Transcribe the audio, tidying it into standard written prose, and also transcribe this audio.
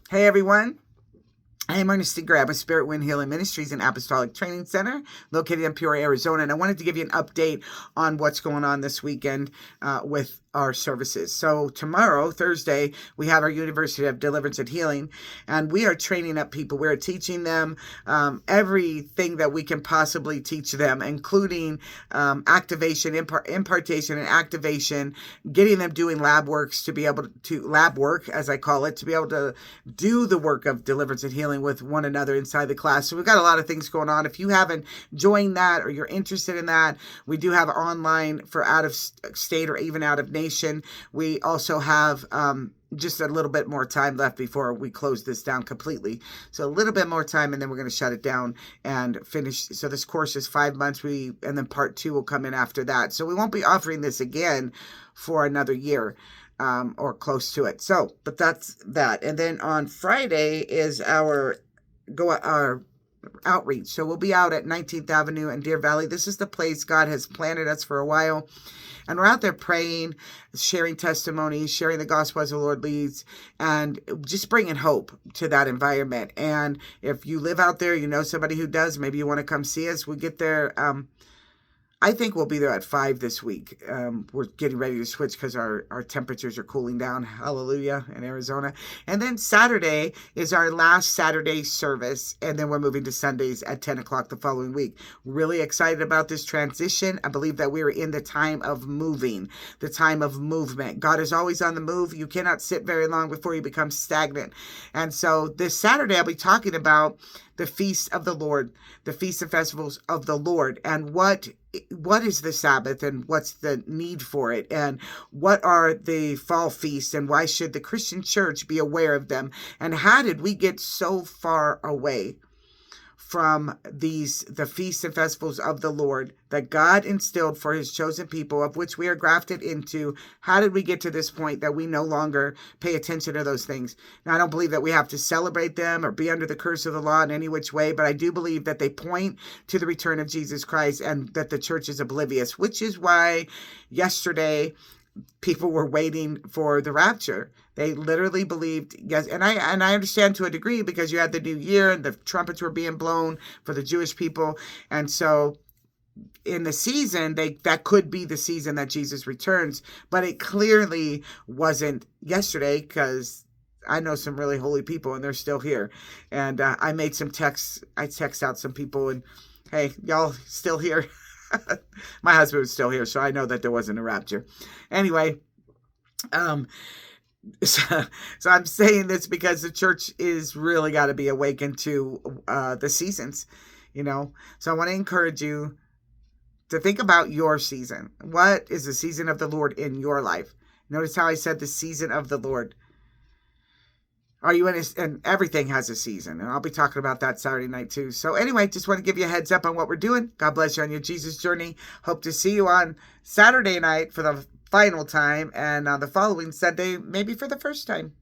Hey everyone, I am Ernestine Grab with Spirit Wind Healing Ministries and Apostolic Training Center located in Peoria, Arizona. And I wanted to give you an update on what's going on this weekend with our services. So tomorrow, Thursday, we have our University of Deliverance and Healing, and we are training up people. We're teaching them everything that we can possibly teach them, including activation, impartation and activation, getting them doing lab works to be able to, lab work, as I call it, to be able to do the work of deliverance and healing with one another inside the class. So we've got a lot of things going on. If you haven't joined that or you're interested in that, we do have online for out of state or even out of nation. We also have just a little bit more time left before we close this down completely. So a little bit more time, and then we're going to shut it down and finish. So this course is 5 months. And then part 2 will come in after that. So we won't be offering this again for another year. Or close to it. So, but that's that. And then on Friday is our outreach. So we'll be out at 19th Avenue in Deer Valley. This is the place God has planted us for a while. And we're out there praying, sharing testimonies, sharing the gospel as the Lord leads, and just bringing hope to that environment. And if you live out there, you know somebody who does, maybe you want to come see us. We get there. I think we'll be there at 5 this week. We're getting ready to switch because our temperatures are cooling down. Hallelujah, in Arizona. And then Saturday is our last Saturday service. And then we're moving to Sundays at 10 o'clock the following week. Really excited about this transition. I believe that we are in the time of moving, the time of movement. God is always on the move. You cannot sit very long before you become stagnant. And so this Saturday, I'll be talking about the feasts of the Lord, the feasts and festivals of the Lord, and what is the Sabbath and what's the need for it, and what are the fall feasts and why should the Christian church be aware of them, and how did we get so far away from the feasts and festivals of the Lord that God instilled for his chosen people, of which we are grafted into? How did we get to this point that we no longer pay attention to those things? Now, I don't believe that we have to celebrate them or be under the curse of the law in any which way, but I do believe that they point to the return of Jesus Christ and that the church is oblivious, which is why yesterday people were waiting for the rapture. They literally believed, yes, and I understand to a degree, because you had the new year and the trumpets were being blown for the Jewish people. And so in the season, that could be the season that Jesus returns, but it clearly wasn't yesterday, because I know some really holy people and they're still here. And I made some texts. I text out some people and, hey, y'all still here? My husband was still here, so I know that there wasn't a rapture. Anyway, so I'm saying this because the church is really got to be awakened to the seasons, you know. So I want to encourage you to think about your season. What is the season of the Lord in your life? Notice how I said the season of the Lord. Are you in and everything has a season, and I'll be talking about that Saturday night too. So anyway, just want to give you a heads up on what we're doing. God bless you on your Jesus journey. Hope to see you on Saturday night for the final time, and on the following Sunday, maybe for the first time.